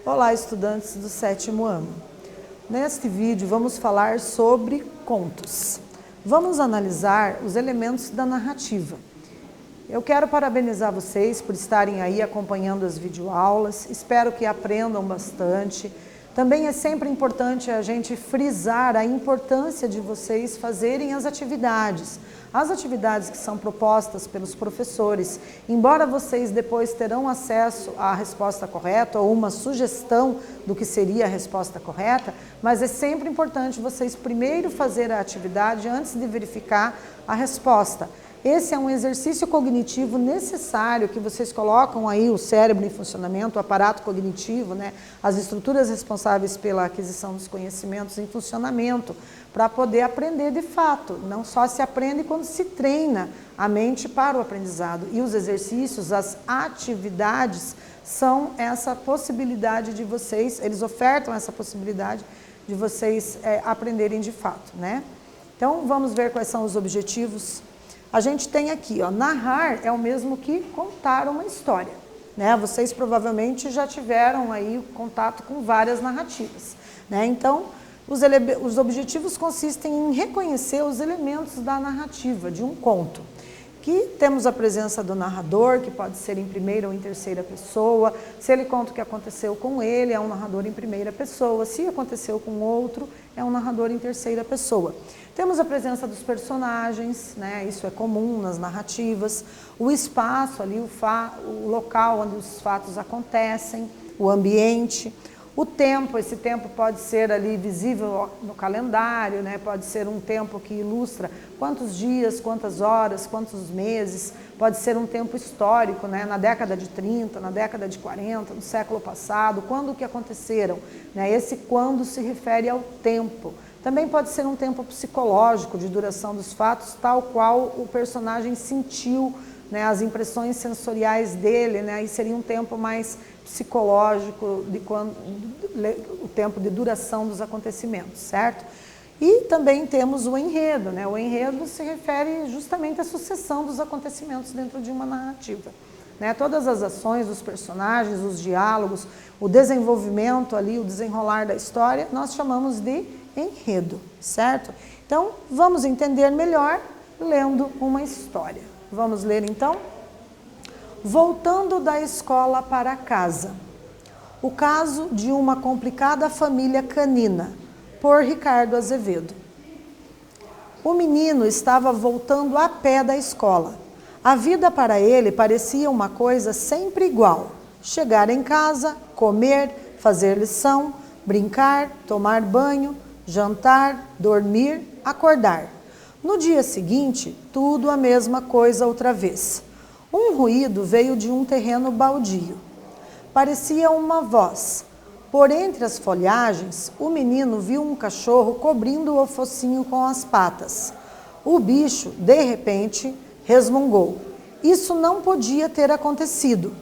Olá, estudantes do 7º ano. Neste vídeo vamos falar sobre contos. Vamos analisar os elementos da narrativa. Eu quero parabenizar vocês por estarem aí acompanhando as videoaulas, espero que aprendam bastante. Também é sempre importante a gente frisar a importância de vocês fazerem as atividades que são propostas pelos professores. Embora vocês depois terão acesso à resposta correta ou uma sugestão do que seria a resposta correta, mas é sempre importante vocês primeiro fazer a atividade antes de verificar a resposta. Esse é um exercício cognitivo necessário que vocês colocam aí o cérebro em funcionamento, o aparato cognitivo, né, as estruturas responsáveis pela aquisição dos conhecimentos em funcionamento, para poder aprender de fato. Não só se aprende quando se treina a mente para o aprendizado. E os exercícios, as atividades, são essa possibilidade de vocês, eles ofertam essa possibilidade de vocês aprenderem de fato, né? Então, vamos ver quais são os objetivos. A gente tem aqui, ó, narrar é o mesmo que contar uma história, né? Vocês provavelmente já tiveram aí contato com várias narrativas, né? Então, os objetivos consistem em reconhecer os elementos da narrativa de um conto. Que temos a presença do narrador, que pode ser em primeira ou em terceira pessoa. Se ele conta o que aconteceu com ele, é um narrador em primeira pessoa. Se aconteceu com outro, é um narrador em terceira pessoa. Temos a presença dos personagens, né? Isso é comum nas narrativas. O espaço ali, o local onde os fatos acontecem, o ambiente. O tempo, esse tempo pode ser ali visível no calendário, né? Pode ser um tempo que ilustra quantos dias, quantas horas, quantos meses. Pode ser um tempo histórico, né? Na década de 30, na década de 40, no século passado, quando que aconteceram, né? Esse quando se refere ao tempo. Também pode ser um tempo psicológico de duração dos fatos, tal qual o personagem sentiu, né, as impressões sensoriais dele, né, aí seria um tempo mais psicológico, o tempo de duração dos acontecimentos, certo? E também temos o enredo, né? O enredo se refere justamente à sucessão dos acontecimentos dentro de uma narrativa, né? Todas as ações dos personagens, os diálogos, o desenvolvimento ali, o desenrolar da história, nós chamamos de enredo, certo? Então, vamos entender melhor lendo uma história. Vamos ler então? Voltando da escola para casa. O caso de uma complicada família canina, por Ricardo Azevedo. O menino estava voltando a pé da escola. A vida para ele parecia uma coisa sempre igual. Chegar em casa, comer, fazer lição, brincar, tomar banho, jantar, dormir, acordar. No dia seguinte, tudo a mesma coisa outra vez. Um ruído veio de um terreno baldio. Parecia uma voz. Por entre as folhagens, o menino viu um cachorro cobrindo o focinho com as patas. O bicho, de repente, resmungou. Isso não podia ter acontecido.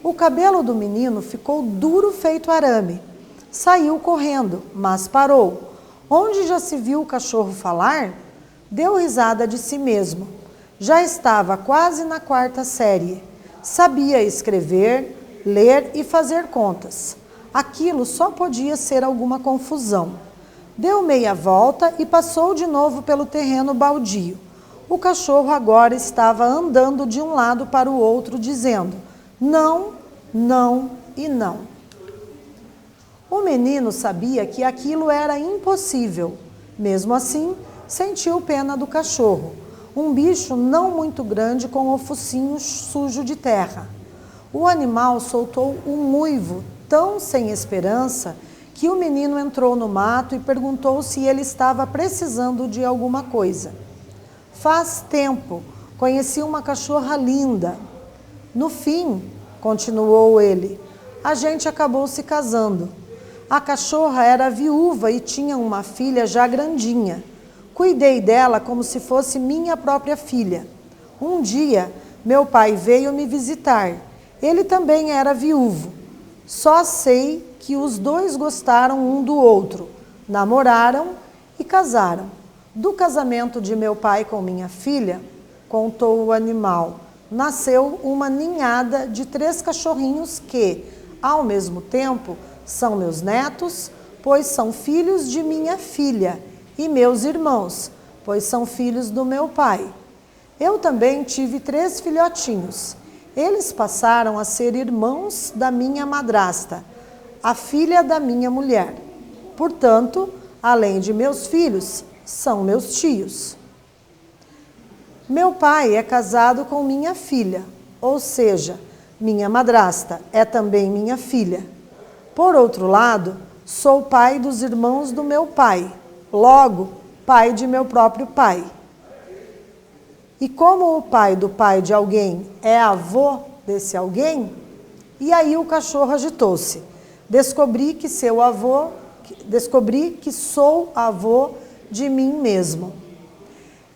O cabelo do menino ficou duro feito arame. Saiu correndo, mas parou. Onde já se viu o cachorro falar? Deu risada de si mesmo. Já estava quase na 4ª série. Sabia escrever, ler e fazer contas. Aquilo só podia ser alguma confusão. Deu meia volta e passou de novo pelo terreno baldio. O cachorro agora estava andando de um lado para o outro, dizendo não, não e não. O menino sabia que aquilo era impossível. Mesmo assim, sentiu pena do cachorro, um bicho não muito grande com o focinho sujo de terra. O animal soltou um uivo tão sem esperança que o menino entrou no mato e perguntou se ele estava precisando de alguma coisa. Faz tempo, conheci uma cachorra linda. No fim, continuou ele, a gente acabou se casando. A cachorra era viúva e tinha uma filha já grandinha. Cuidei dela como se fosse minha própria filha. Um dia, meu pai veio me visitar. Ele também era viúvo. Só sei que os dois gostaram um do outro, namoraram e casaram. Do casamento de meu pai com minha filha, contou o animal, nasceu uma ninhada de 3 cachorrinhos que, ao mesmo tempo, são meus netos, pois são filhos de minha filha, e meus irmãos, pois são filhos do meu pai. Eu também tive 3 filhotinhos. Eles passaram a ser irmãos da minha madrasta, a filha da minha mulher. Portanto, além de meus filhos, são meus tios. Meu pai é casado com minha filha, ou seja, minha madrasta é também minha filha. Por outro lado, sou pai dos irmãos do meu pai, logo, pai de meu próprio pai. E como o pai do pai de alguém é avô desse alguém, e aí o cachorro agitou-se. Descobri que sou avô de mim mesmo.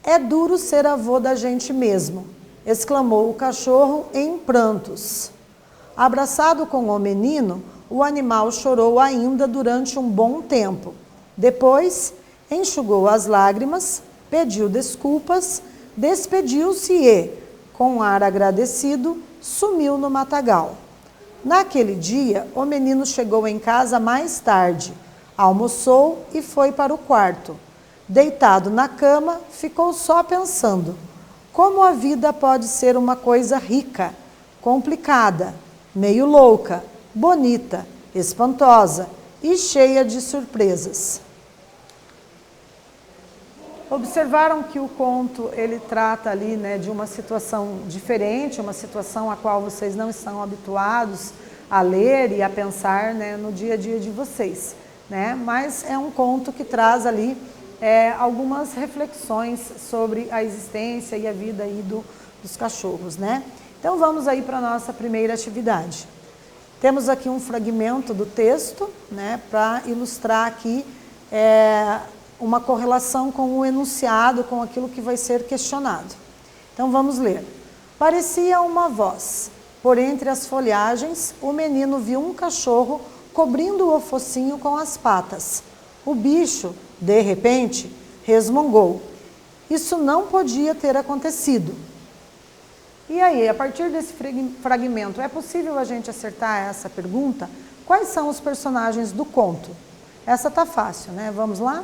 É duro ser avô da gente mesmo, exclamou o cachorro em prantos. Abraçado com o menino, o animal chorou ainda durante um bom tempo. Depois, enxugou as lágrimas, pediu desculpas, despediu-se e, com um ar agradecido, sumiu no matagal. Naquele dia, o menino chegou em casa mais tarde, almoçou e foi para o quarto. Deitado na cama, ficou só pensando: como a vida pode ser uma coisa rica, complicada, meio louca, bonita, espantosa e cheia de surpresas. Observaram que o conto ele trata ali, né, de uma situação diferente, uma situação a qual vocês não estão habituados a ler e a pensar, né, no dia a dia de vocês, né? Mas é um conto que traz ali algumas reflexões sobre a existência e a vida aí dos cachorros, né? Então vamos aí para a nossa primeira atividade. Temos aqui um fragmento do texto, né, para ilustrar aqui uma correlação com o enunciado, com aquilo que vai ser questionado. Então vamos ler. Parecia uma voz. Por entre as folhagens, o menino viu um cachorro cobrindo o focinho com as patas. O bicho, de repente, resmungou. Isso não podia ter acontecido. E aí, a partir desse fragmento, é possível a gente acertar essa pergunta? Quais são os personagens do conto? Essa tá fácil, né? Vamos lá?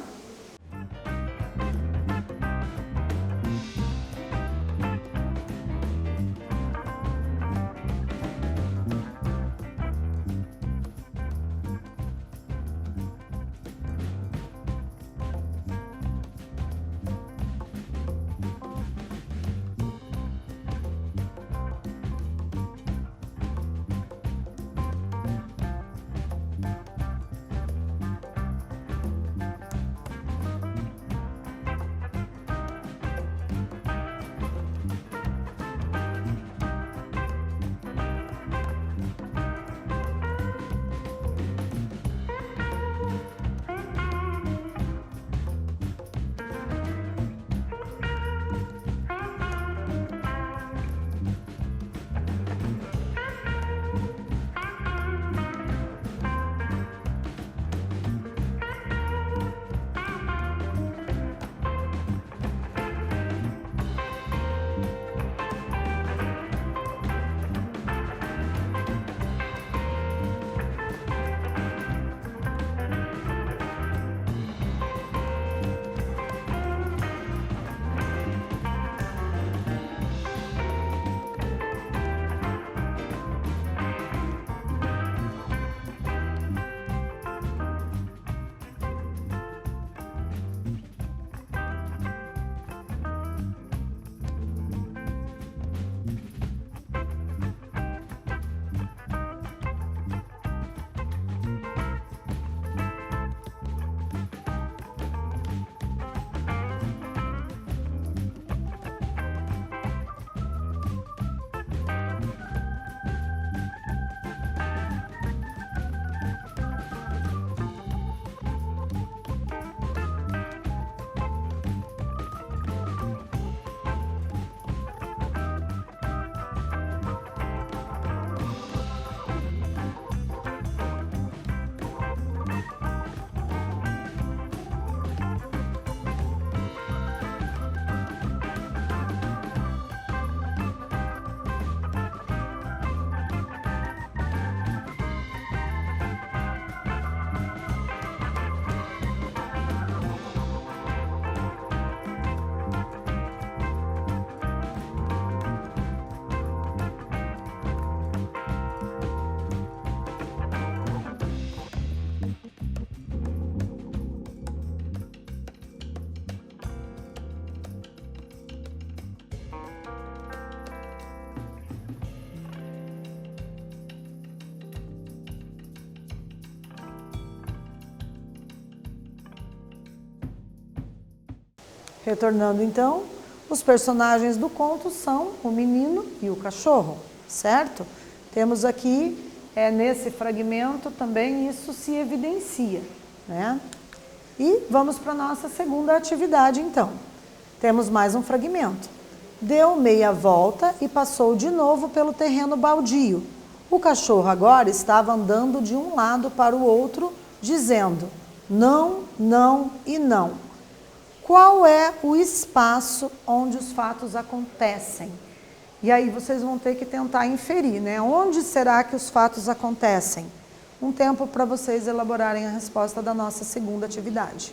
Retornando então, os personagens do conto são o menino e o cachorro, certo? Temos aqui, nesse fragmento também isso se evidencia, né? E vamos para a nossa segunda atividade então. Temos mais um fragmento. Deu meia volta e passou de novo pelo terreno baldio. O cachorro agora estava andando de um lado para o outro, dizendo: não, não e não. Qual é o espaço onde os fatos acontecem? E aí vocês vão ter que tentar inferir, né? Onde será que os fatos acontecem? Um tempo para vocês elaborarem a resposta da nossa segunda atividade.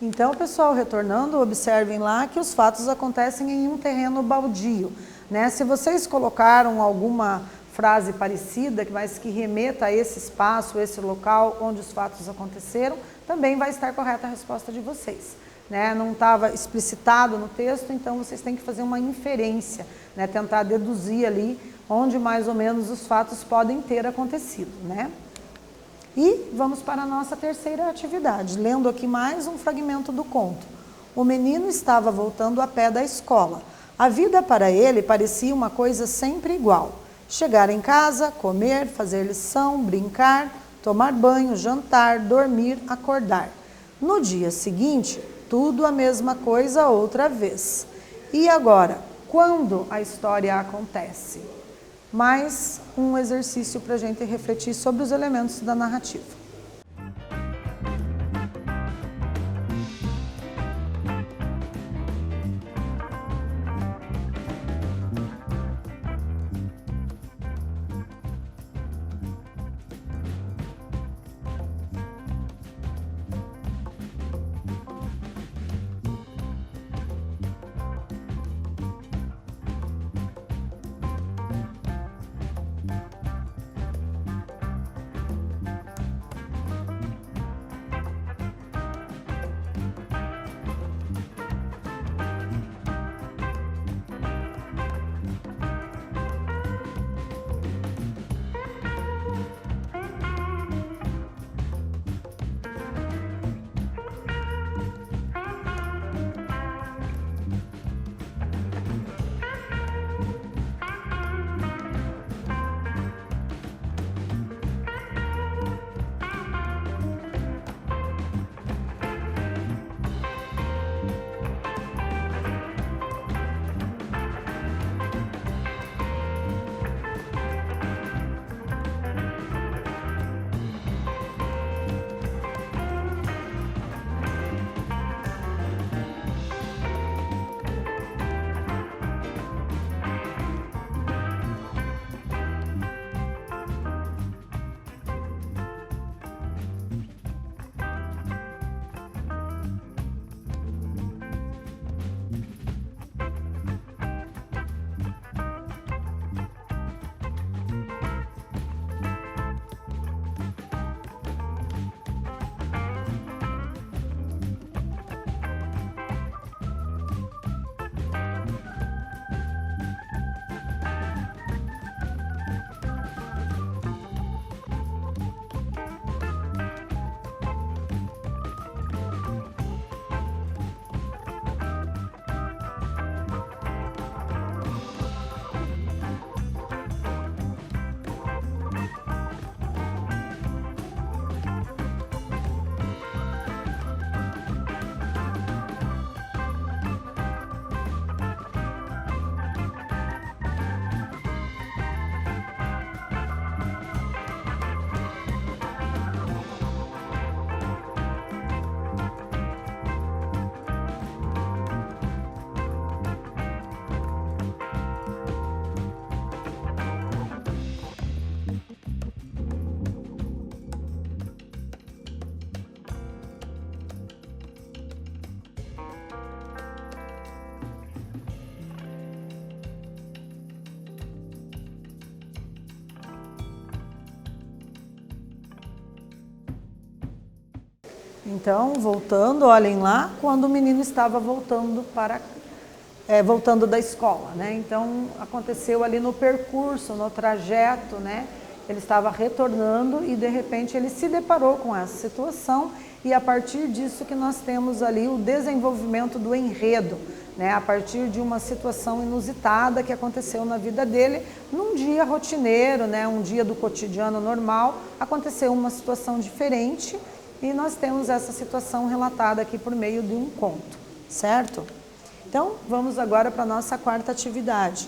Então, pessoal, retornando, observem lá que os fatos acontecem em um terreno baldio, né? Se vocês colocaram alguma frase parecida, mas que remeta a esse espaço, esse local onde os fatos aconteceram, também vai estar correta a resposta de vocês, né? Não estava explicitado no texto, então vocês têm que fazer uma inferência, né? Tentar deduzir ali onde mais ou menos os fatos podem ter acontecido, né? E vamos para a nossa terceira atividade, lendo aqui mais um fragmento do conto. O menino estava voltando a pé da escola. A vida para ele parecia uma coisa sempre igual. Chegar em casa, comer, fazer lição, brincar, tomar banho, jantar, dormir, acordar. No dia seguinte, tudo a mesma coisa outra vez. E agora, quando a história acontece? Mais um exercício para a gente refletir sobre os elementos da narrativa. Então, voltando, olhem lá, quando o menino estava voltando voltando da escola, né? Então, aconteceu ali no percurso, no trajeto, né? Ele estava retornando e, de repente, ele se deparou com essa situação e, a partir disso que nós temos ali o desenvolvimento do enredo, né? A partir de uma situação inusitada que aconteceu na vida dele, num dia rotineiro, né? Um dia do cotidiano normal, aconteceu uma situação diferente e nós temos essa situação relatada aqui por meio de um conto, certo? Então, vamos agora para a nossa quarta atividade.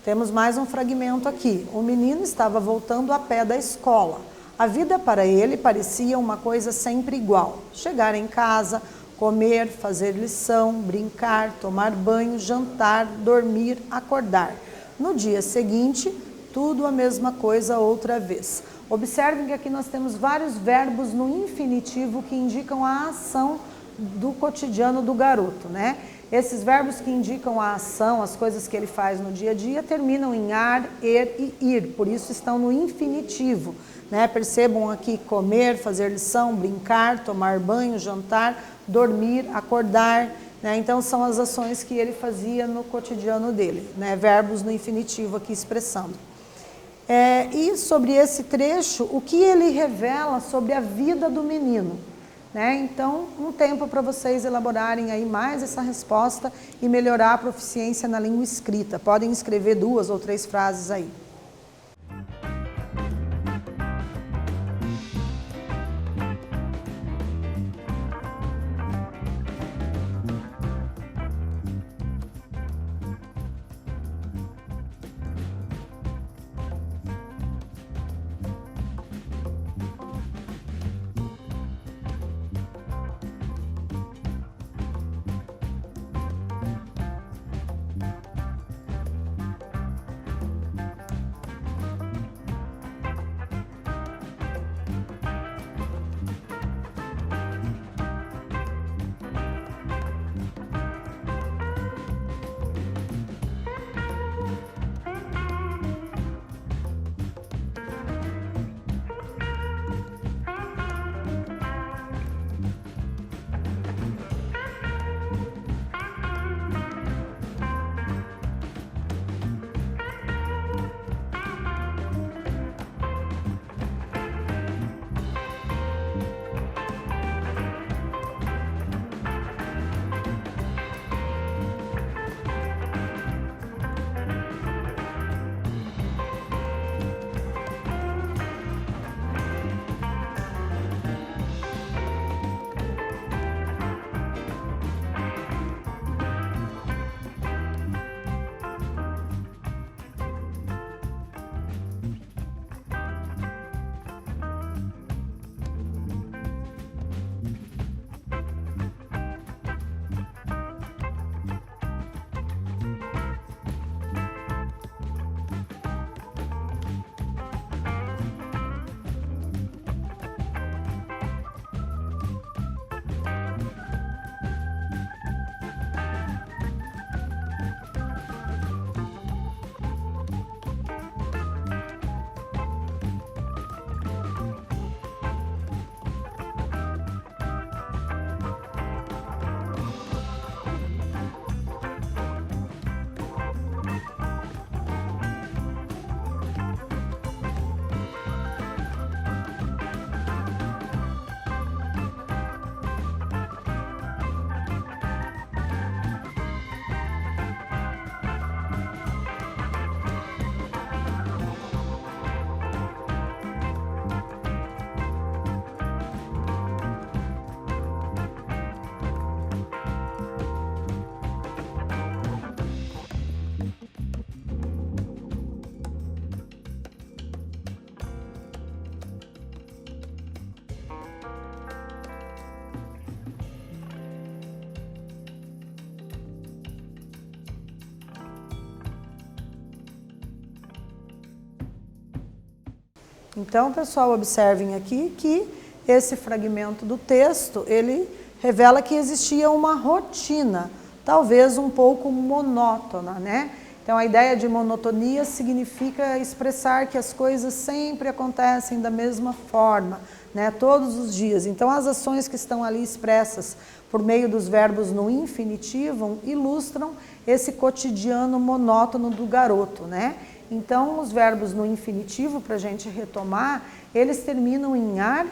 Temos mais um fragmento aqui. O menino estava voltando a pé da escola. A vida para ele parecia uma coisa sempre igual. Chegar em casa, comer, fazer lição, brincar, tomar banho, jantar, dormir, acordar. No dia seguinte, tudo a mesma coisa outra vez. Observem que aqui nós temos vários verbos no infinitivo que indicam a ação do cotidiano do garoto, né? Esses verbos que indicam a ação, as coisas que ele faz no dia a dia, terminam em ar, er e ir, por isso estão no infinitivo, né? Percebam aqui comer, fazer lição, brincar, tomar banho, jantar, dormir, acordar, né? Então são as ações que ele fazia no cotidiano dele, né? Verbos no infinitivo aqui expressando. E sobre esse trecho, o que ele revela sobre a vida do menino? Né? Então, um tempo para vocês elaborarem aí mais essa resposta e melhorar a proficiência na língua escrita. Podem escrever 2 ou 3 frases aí. Então, pessoal, observem aqui que esse fragmento do texto, ele revela que existia uma rotina, talvez um pouco monótona, né? Então, a ideia de monotonia significa expressar que as coisas sempre acontecem da mesma forma, né, todos os dias. Então, as ações que estão ali expressas por meio dos verbos no infinitivo ilustram esse cotidiano monótono do garoto, né? Então, os verbos no infinitivo, para a gente retomar, eles terminam em ar,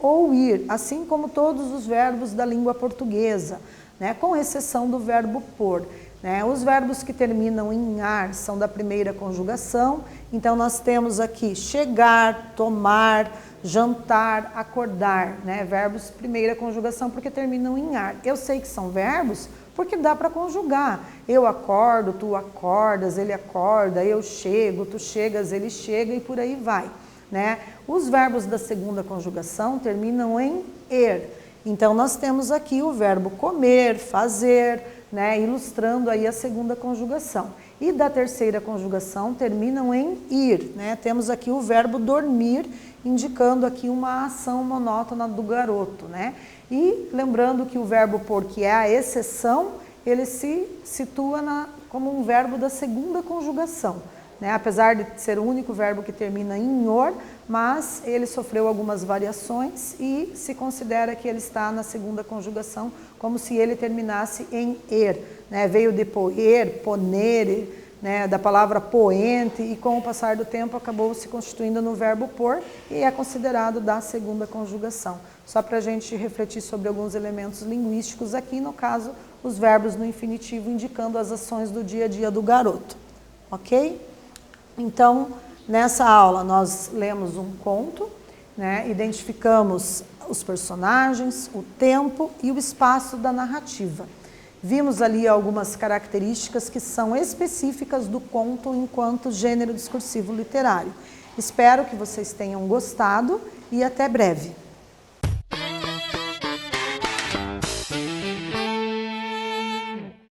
ou ir, assim como todos os verbos da língua portuguesa, né, com exceção do verbo por. Né? Os verbos que terminam em ar são da primeira conjugação, então nós temos aqui chegar, tomar, jantar, acordar, né? Verbos primeira conjugação porque terminam em ar. Eu sei que são verbos porque dá para conjugar. Eu acordo, tu acordas, ele acorda, eu chego, tu chegas, ele chega e por aí vai. Né? Os verbos da segunda conjugação terminam em er. Então, nós temos aqui o verbo comer, fazer, né, ilustrando aí a segunda conjugação. E da terceira conjugação terminam em ir, né? Temos aqui o verbo dormir, indicando aqui uma ação monótona do garoto, né? E lembrando que o verbo por, que é a exceção, ele se situa como um verbo da segunda conjugação, né? Apesar de ser o único verbo que termina em or, mas ele sofreu algumas variações e se considera que ele está na segunda conjugação, como se ele terminasse em er, né? Veio de poer, ponere, né? Da palavra poente, e com o passar do tempo acabou se constituindo no verbo por e é considerado da segunda conjugação. Só para a gente refletir sobre alguns elementos linguísticos aqui, no caso, os verbos no infinitivo indicando as ações do dia a dia do garoto, ok? Então, nessa aula nós lemos um conto, né, identificamos os personagens, o tempo e o espaço da narrativa. Vimos ali algumas características que são específicas do conto enquanto gênero discursivo literário. Espero que vocês tenham gostado e até breve.